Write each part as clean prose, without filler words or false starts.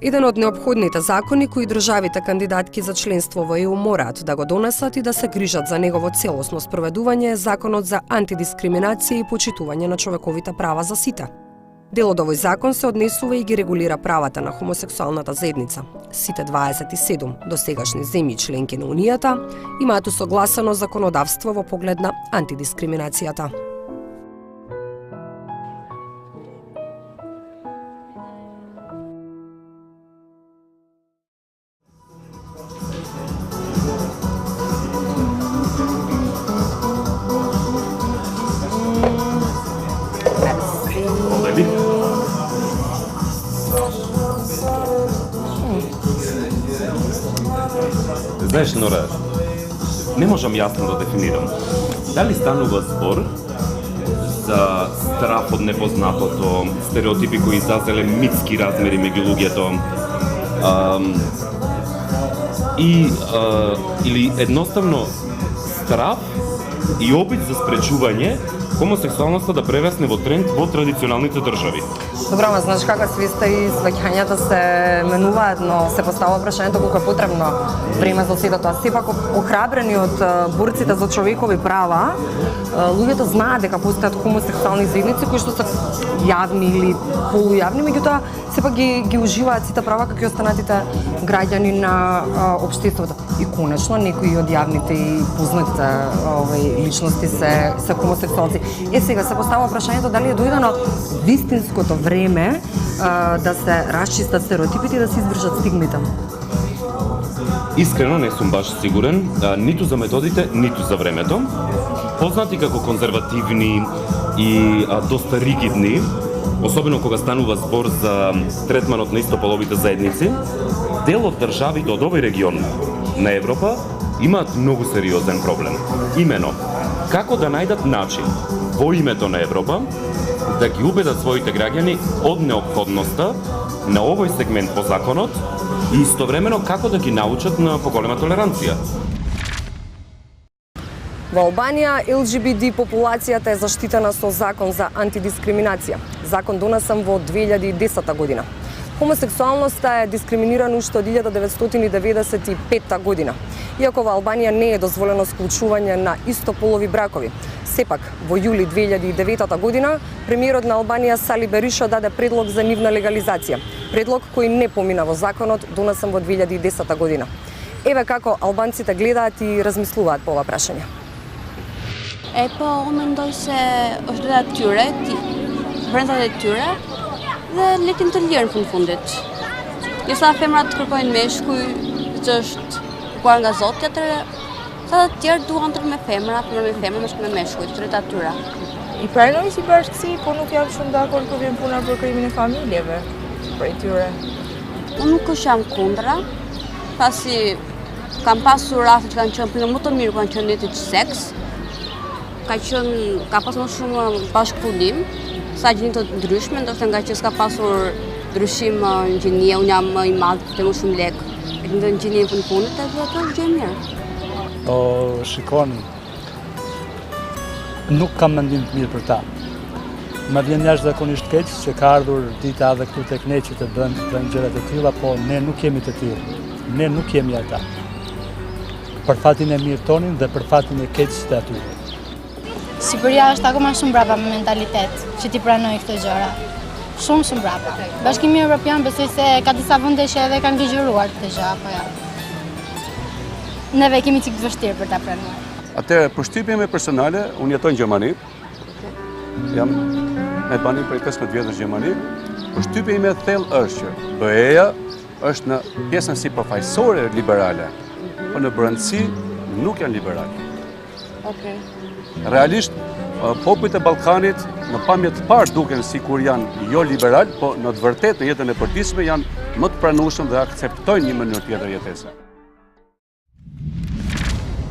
Еден од неопходните закони кои државите кандидатки за членство во ЕУ мораат да го донесат и да се грижат за негово целосно спроведување е Законот за антидискриминација и почитување на човековите права за сите. Дел од овој закон се однесува и ги регулира правата на хомосексуалната заедница. Сите 27 досегашни земји членки на Унијата имаат усогласено законодавство во поглед на антидискриминацијата. Знаеш, Нора, не можам јасно да дефинирам. Дали станува збор за страх од непознатото, стереотипи кои зазеле митски размери меѓу луѓето, или едноставно страх и опит за спречување хомосексуалноста да прерасне во тренд во традиционалните држави. Добро, ма знаеш каква свиста и сваќањата се менуваат, но се поставува прашањето колку е потребно време за сето тоа. Сепак охрабрени од борците за човекови права, луѓето знаат дека постојат хомосексуални заедници кои што се јавни или полујавни, меѓутоа сепак ги уживаат сите права како и останатите граѓани на општеството. И конечно некои од јавните и познатите личности се хомосексуалци. Сега се поставува прашањето дали е дојдено вистинското време да се расчистат стереотипите и да се избрижат стигмите. Искрено не сум баш сигурен, ниту за методите, ниту за времето. Познати како конзервативни и доста ригидни, особено кога станува збор за третманот на истополовите заедници, дел од државите од овој регион на Европа имаат многу сериозен проблем. Имено, како да најдат начин во името на Европа да ги убедат своите граѓани од неопходноста на овој сегмент по законот и истовремено како да ги научат на поголема толеранција. Во Албанија, ЛГБТ популацијата е заштитена со закон за антидискриминација. Закон донесен во 2010 година. Хомосексуалноста е дискриминирана уште од 1995 година. Иако во Албанија не е дозволено склучување на истополови бракови. Сепак, во јули 2009 година, премиерот на Албанија Сали Беришо даде предлог за нивна легализација. Предлог кој не помина во законот донесен во 2010 година. Еве како албанците гледаат и размислуваат по ова прашање. Po, unë mendoj se është drejta e tyre, vrendat e tyre, dhe letin të lirë në fundit. Jo sa femrat kërkojnë meshkuj, që është kërkuar nga Zoti, atëherë sa të tjerë duan të me femra, meshkuj me meshkuj, të drejta e tyre. I pranoj si bashkësi, po nuk jam shumë dakord kur vjen puna për krimin e familjeve prej tyre. Unë nuk është jam kundra, pasi kam pasur raste që kanë qenë punë më të mirë kur kanë qenë në të seks. Ka pasur më shumë bashkëpunim, sa gjini të ndryshme, ndoshta nga që s'ka pasur ndryshim në gjinie, unë jam i madh, të më shumë lek, e në gjinie në punët, e ato është gjë mirë. Shikoni, nuk kam mendim të mirë për ta. Më vjen jashtëzakonisht keq se ka ardhur dita edhe këtu tek ne që të bëjnë gjëra të tilla, po ne nuk jemi të tillë. Ne nuk jemi ata. Për fatin e mirë tonin dhe për fatin e keq të atyre. Siguria është akoma shumë brapa me mentalitet që ti pranoj këto gjëra. Shumë brapa. Bashkimi Evropian besoj se ka disa vende që edhe kanë ligjëruar këtë gjë apo jo. Neve kemi çik të vështirë për ta pranuar. Atëherë, përshtypja ime personale, unë jetoj në Gjermani. Jam me banim për 15 vjetësh në Gjermani. Përshtypja ime thellë është që BE-ja është në pjesën si përfaqësore liberale, por në brendësi nuk janë liberale. Okej. Realisht, popujt e Ballkanit në pamje të parë duken sikur janë jo liberal, po në të vërtetë në jetën e përditshme janë më të pranueshëm dhe akceptojnë një mënyrë tjetër jetese.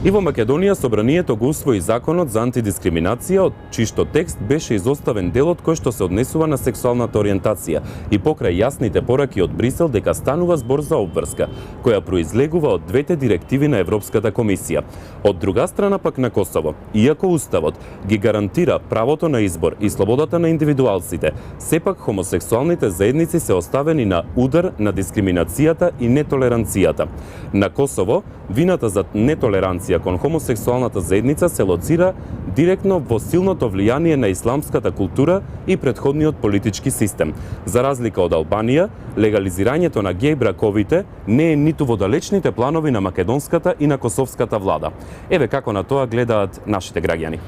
И во Македонија собранието го усвои законот за антидискриминација, од чишто текст беше изоставен делот кој што се однесува на сексуалната ориентација и покрај јасните пораки од Брисел дека станува збор за обврска, која произлегува од двете директиви на Европската комисија. Од друга страна пак на Косово, иако уставот ги гарантира правото на избор и слободата на индивидуалците, сепак хомосексуалните заедници се оставени на удар на дискриминацијата и нетолеранцијата. На Косово, вината за нетолеранција кон хомосексуалната заедница се лоцира директно во силното влијание на исламската култура и претходниот политички систем. За разлика од Албанија, легализирањето на геј браковите не е ниту во далечните планови на македонската и на косовската влада. Еве како на тоа гледаат нашите граѓани.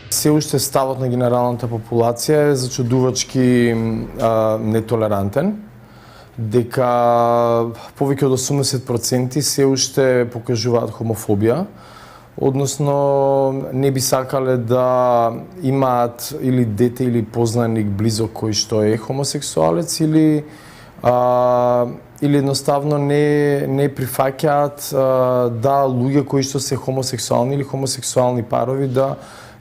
Се уште ставот на генералната популација е зачудувачки нетолерантен, дека повеќе од 80% се уште покажуваат хомофобија, односно не би сакале да имаат или дете или познаник близок кој што е хомосексуалец или едноставно не прифаќаат да луѓе кои што се хомосексуални или хомосексуални парови да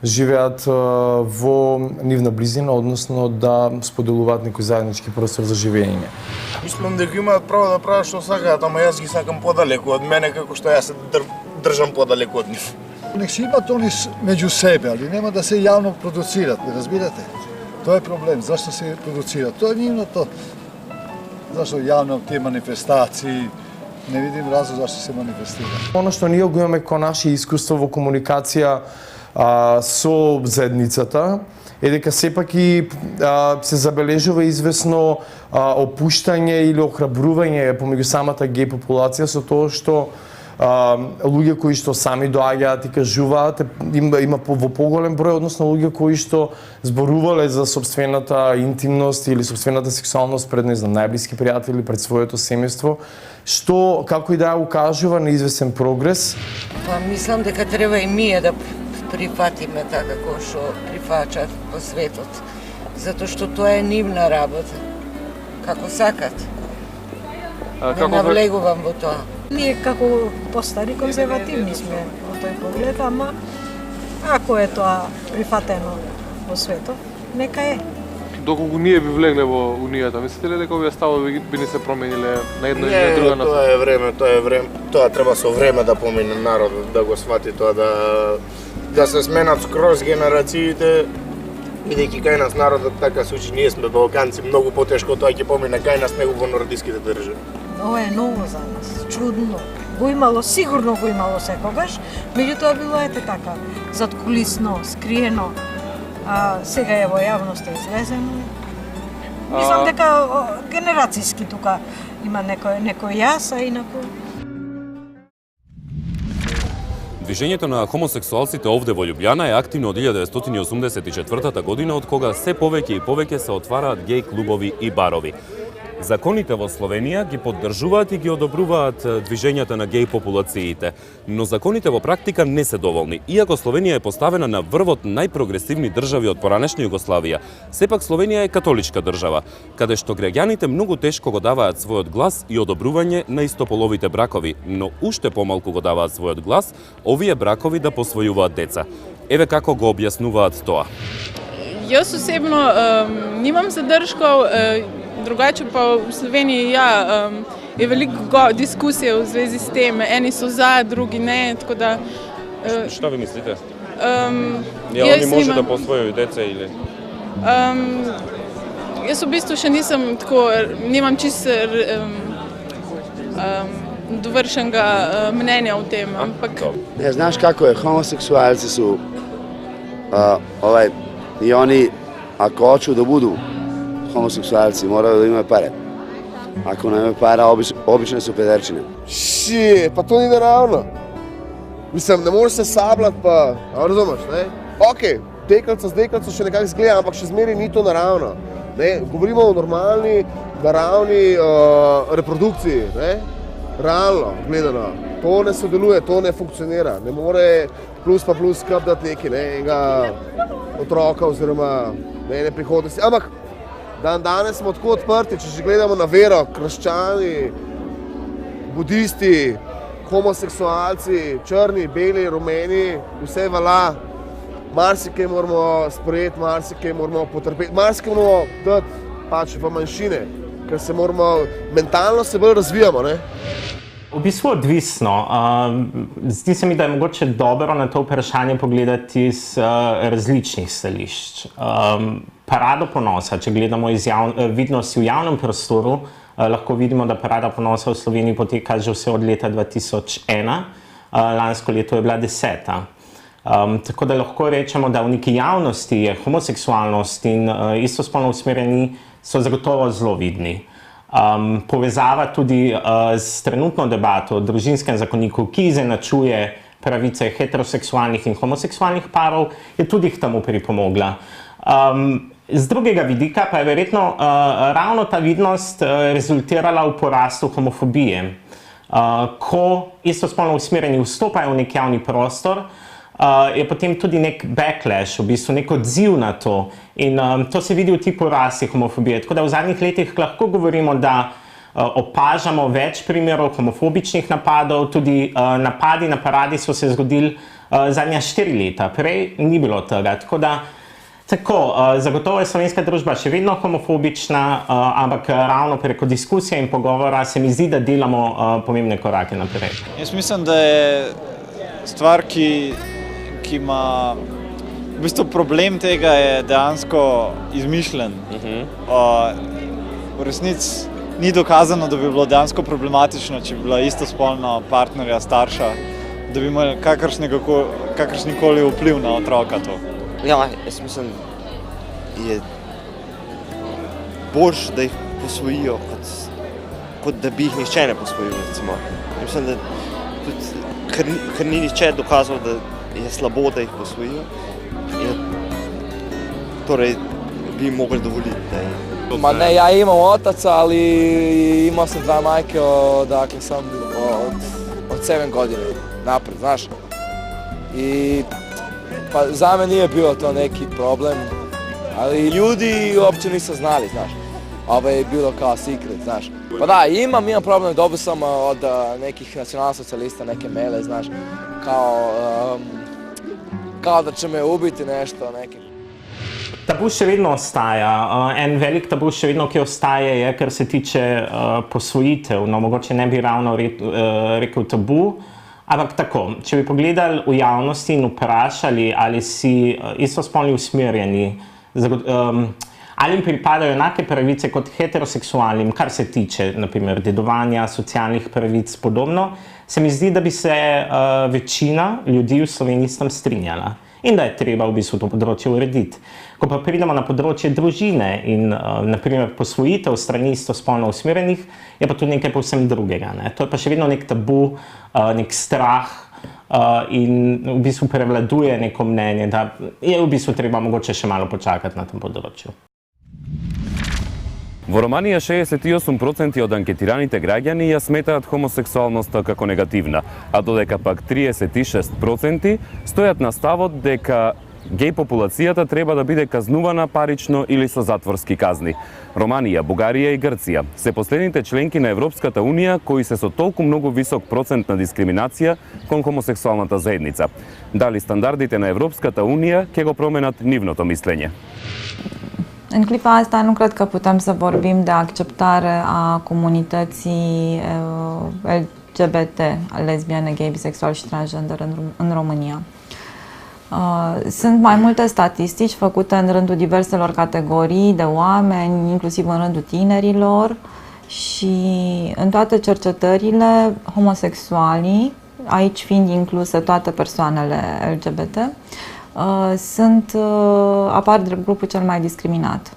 живеат во нивна близина, односно да споделуваат некој заеднички простор за живење. Мислам дека имаат право да прават што сакаат, ама јас ги сакам подалеку од мене, како што јас се држам подалеку од нив. Нек си имат они меѓу себе, али нема да се јавно продуцират, разбирате? Тоа е проблем, зашто се продуцират? Тоа е нивното. Зашто јавно тие манифестации, не видим разлог зашто се манифестира. Оно што ние го имаме како наше искуство во комуникација со заедницата е дека сепак и се забележува известно опуштање или охрабрување помеѓу самата геј популација со тоа што луѓе кои што сами доаѓаат и кажуваат има во поголем број, односно луѓе кои што зборувале за сопствената интимност или сопствената сексуалност пред најблиски пријатели, пред своето семејство, што како и да укажува на известен прогрес. Мислам дека треба и ние да прифатиме така како што прифаќаат по светот, затоа што тоа е нивна работа, како сакат. Не навлегувам во тоа. Ние како постари конзервативни сме во тој поглед, ама ако е тоа прифатено во светот, нека е. Доколку ние би влегле во Унијата, мислите ли дека овие ставови би ни се промениле на една или на друга насока? Тоа е време, тоа треба со време да помине народот, да го свати тоа, да се сменат скроз генерациите, бидејќи кај нас народот така се учи, ние сме балканци, многу потешко тоа ќе помине кај нас него во нордиските држави. Ова е ново за нас, чудно. Го имало, сигурно го имало секогаш, меѓутоа било ете така, задкулисно, скриено, сега е во јавноста излезено. Мислам дека генерацијски тука има некој јас, а инаку... Движењето на хомосексуалците овде во Љубљана е активно од 1984 година, од кога се повеќе и повеќе се отвараат геј клубови и барови. Законите во Словенија ги поддржуваат и ги одобруваат движењата на геј популациите, но законите во практика не се доволни. Иако Словенија е поставена на врвот најпрогресивни држави од поранешна Југославија, сепак Словенија е католичка држава, каде што граѓаните многу тешко го даваат својот глас и одобрување на истополовите бракови, но уште помалку го даваат својот глас овие бракови да посвојуваат деца. Еве како го објаснуваат тоа. Јас осебно немам задршков, другаче па в Словенија е велика дискусија во звези с тем. Ени се за, други не, така да... Што ви мислите? Они може да посвојуваат деца или? Јас обисту ше нисам тако, немам чист довршенга мнење о тема. Не, знаеш како е, хомосексуалци су и они ако hoću да буду хомосексуалци мора да имаат пари. Ако немаат пари, обично су педерчини. Па тоа не е равно. Мислам, не може се саблат, па, разумеш, не? Океј, декалца с декалца ще некак изгледа, ампак ще змери нито наравно. Не, говориме о нормални, наравни репродукции, не? Реално гледано. Тоа не се делuje, тоа не функционира. Не може плюс па плюс скапдат неки, не, отрока озирoma не приходности. Амак danes smo tako odprti, če že gledamo na vero, krščani, budisti, homoseksualci, črni, beli, rumeni, vse vala, marsikaj moramo sprejeti, marsikaj moramo potrpeti, marsikaj moramo dati pač v manjšine, ker se moramo, mentalno se bolj razvijamo, ne? V bistvu odvisno. Zdi se mi, da je mogoče dobro na to vprašanje pogledati iz različnih stališč. Parado ponosa, če gledamo iz vidnosti v javnem prostoru, lahko vidimo, da Parada ponosa v Sloveniji poteka že vse od leta 2001. Lansko leto je bila 10. Tako da lahko rečemo, da v neki javnosti je homoseksualnost in istospolno usmerjeni so zagotovo zelo vidni. Povezava tudi s trenutno debato o družinskem zakoniku, ki izenačuje pravice heteroseksualnih in homoseksualnih parov, je tudi k temu pripomogla. Z drugega vidika pa je verjetno ravno ta vidnost rezultirala v porastu homofobije. Ko istospolno usmerjeni vstopajo v nek javni prostor, je potem tudi nek backlash, v bistvu nek odziv na to. In to se vidi v ti porasti homofobije. Tako da v zadnjih letih lahko govorimo, da opažamo več primerov homofobičnih napadov, tudi napadi na Paradi so se zgodili zadnja 4 leta, prej ni bilo tega. Tako, zagotovo je slovenska družba še vedno homofobična, ampak ravno preko diskusije in pogovora se mi zdi, da delamo pomembne korake naprej. Jaz mislim, da je stvar, ki ima v bistvu problem tega, je dejansko izmišljen. V resnici ni dokazano, da bi bilo dejansko problematično, če bi bila istospolna partnerja starša, da bi imeli kakršnikoli vpliv na otroka to. Ja, jaz mislim, je boljše, da jih posvojijo, kot da bi jih nihče ne posvojil, recimo. Mislim, da tudi, ker ni nihče dokazal, da je slabo, da jih posvojijo, torej bi jim mogli dovoliti, da jih... Ma ne, ja imam otaca, ali imao sam 2 majke, dakle sam od 7 godina napred, znaš. I pa za me nije bilo to neki problem, ali ljudi uopće nisu znali, znaš. Ovo je bilo kao secret, znaš. Pa da, imam problem, dobio sam od nekih nacionalsocijalista neke maile, znaš, kao da će me ubiti nešto, neki. Tabu še vedno ostaja. En velik tabu še vedno, ki ostaje, je, kar se tiče posvojitev. No, mogoče ne bi ravno rekel tabu, ampak tako, če bi pogledali v javnosti in vprašali, ali si istospolni usmerjeni, ali jim pripadajo enake pravice kot heteroseksualnim, kar se tiče, naprimer, dedovanja, socialnih pravic, podobno, se mi zdi, da bi se večina ljudi v Sloveniji s tem strinjala. In da je treba v bistvu to področje urediti. Ko pa pridemo na področje družine in naprimer posvojitev strani istospolno usmerjenih, je pa tudi nekaj povsem drugega. To je pa še vedno nek tabu, nek strah in v bistvu prevladuje neko mnenje, da je v bistvu treba mogoče še malo počakati na tem področju. Во Романија 68% од анкетираните граѓани ја сметаат хомосексуалноста како негативна, а додека пак 36% стојат на ставот дека геј популацијата треба да биде казнувана парично или со затворски казни. Романија, Бугарија и Грција се последните членки на Европската Унија кои се со толку многу висок процент на дискриминација кон хомосексуалната заедница. Дали standardите na Evropskата Unija ќе го promenat nivното mišljenje? În clipa asta nu cred că putem să vorbim de acceptare a comunității LGBT, lesbiene, gay, bisexual și transgender în România. Sunt mai multe statistici făcute în rândul diverselor categorii de oameni, inclusiv în rândul tinerilor, și în toate cercetările homosexualii, aici fiind incluse toate persoanele LGBT, apar drept grupul cel mai discriminat.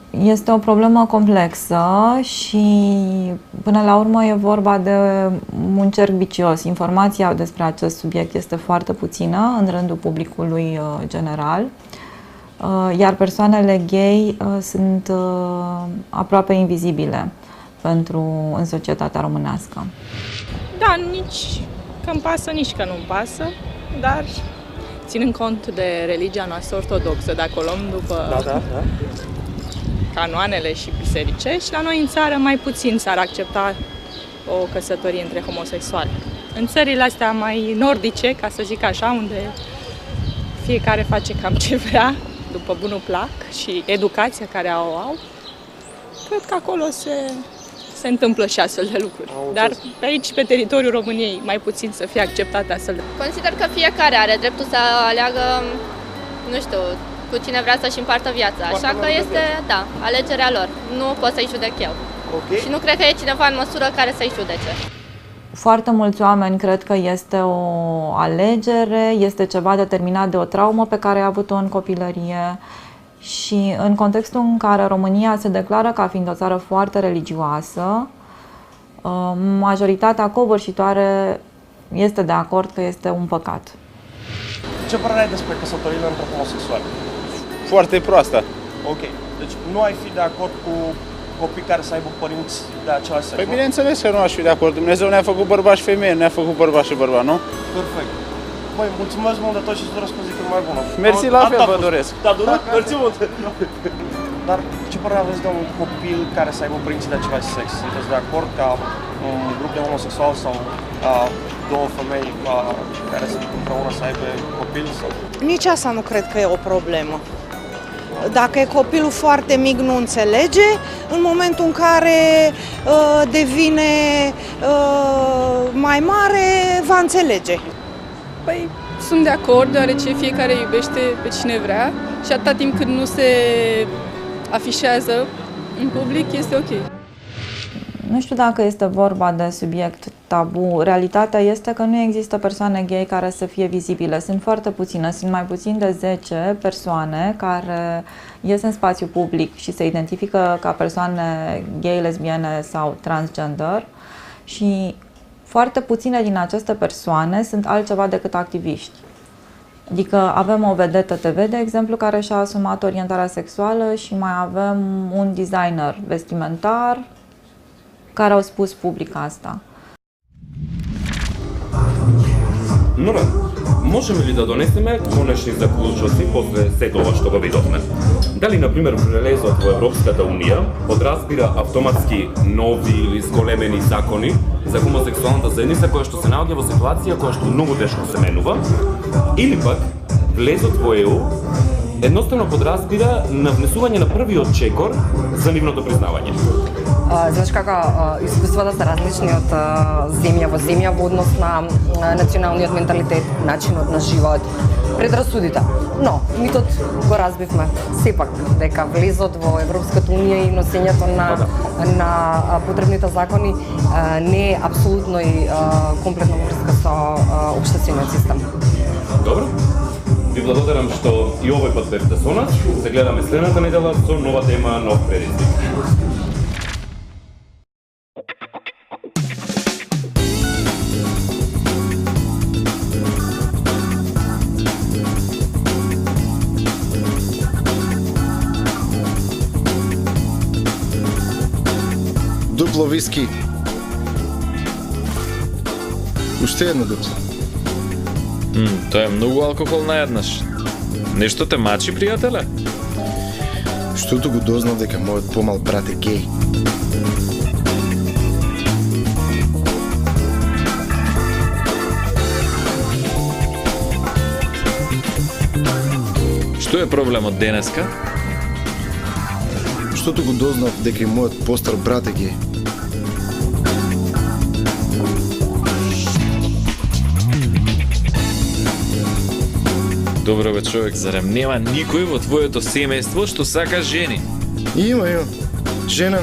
Este o problemă complexă și până la urmă e vorba de un cerc vicios. Informația despre acest subiect este foarte puțină în rândul publicului general, iar persoanele gay sunt aproape invizibile în societatea românească. Da, nici că îmi pasă, nici că nu-mi pasă, dar ținând cont de religia noastră ortodoxă, dacă o luăm după canoanele și bisericești, la noi în țară mai puțin s-ar accepta o căsătorie între homosexuali. În țările astea mai nordice, ca să zic așa, unde fiecare face cam ce vrea, după bunul plac și educația care o au, cred că acolo se întâmplă și astfel de lucruri. Dar pe aici, pe teritoriul României, mai puțin să fie acceptate astfel de lucruri. Consider că fiecare are dreptul să aleagă, nu știu, cu cine vrea să-și împartă viața. Așa că este, da, alegerea lor. Nu pot să-i judec eu. Și nu cred că e cineva în măsură care să-i judece. Foarte mulți oameni cred că este o alegere, este ceva determinat de o traumă pe care a avut-o în copilărie și în contextul în care România se declară ca fiind o țară foarte religioasă, majoritatea covârșitoare este de acord că este un păcat. Ce părere ai despre căsătoriile între homosexuali? Foarte proastă. Ok. Deci nu ai fi de acord cu copii care să aibă părinți de același sex? Păi bineînțeles că nu aș fi de acord. Dumnezeu ne-a făcut bărbați și femei, ne-a făcut bărbați și bărbați, nu? Perfect. Băi, mulțumesc mult de tot și îți doresc o zi cât mai bună. Mersi, la fel vă doresc. Te-a durut? Mersi mult! Dar ce părere aveți de un copil care să aibă părinții de același sex? Sunteți de acord ca un grup de homosexuali sau două femei care sunt împreună să aibă copil? Sau... Nici asta nu cred că e o problemă. Dacă e copilul foarte mic, nu înțelege, în momentul în care devine mai mare, va înțelege. Păi, sunt de acord, deoarece fiecare iubește pe cine vrea și atâta timp cât nu se afișează în public, este ok. Nu știu dacă este vorba de subiect tabu. Realitatea este că nu există persoane gay care să fie vizibile. Sunt foarte puține, sunt mai puțin de 10 persoane care ies în spațiu public și se identifică ca persoane gay, lesbiene sau transgender și foarte puține din aceste persoane sunt altceva decât activiști. Adică avem o vedetă TV, de exemplu, care și-a asumat orientarea sexuală și mai avem un designer vestimentar care au spus public asta. Нора, можеме ли да донесеме конечни заклучоци после сето ова што го видовме? Дали, например, влезот во Европската Унија подразбира автоматски нови или зголемени закони за хомосексуалната заедница која што се наоѓа во ситуација која што многу тешко се менува, или пак влезот во ЕУ едноставно подразбира на внесување на првиот чекор за нивното признавање? Знаеш како искуствата се различни од земја во земја во однос на националниот менталитет, начинот на живот, предрасудите. Но, митот го разбивме сепак дека влезот во Европската Унија и носењето на потребните закони не е апсолутно и комплетно врска со општествениот систем. Добро. Ви благодарам што и овој пат бевте со нас. Се гледаме следната недела со нова тема, нов предизвик. Дупло виски. Уште едно дупло. Тоа е многу алкохол наеднаш. Нешто те мачи, пријателе? Штото го дознав дека мојот помал брат е геј. Што е проблемот денеска? Штото го дознав дека и мојот постар брат е геј. Добро бе, човек, зарем нема никој во твоето семејство што сака жени? Има. Жена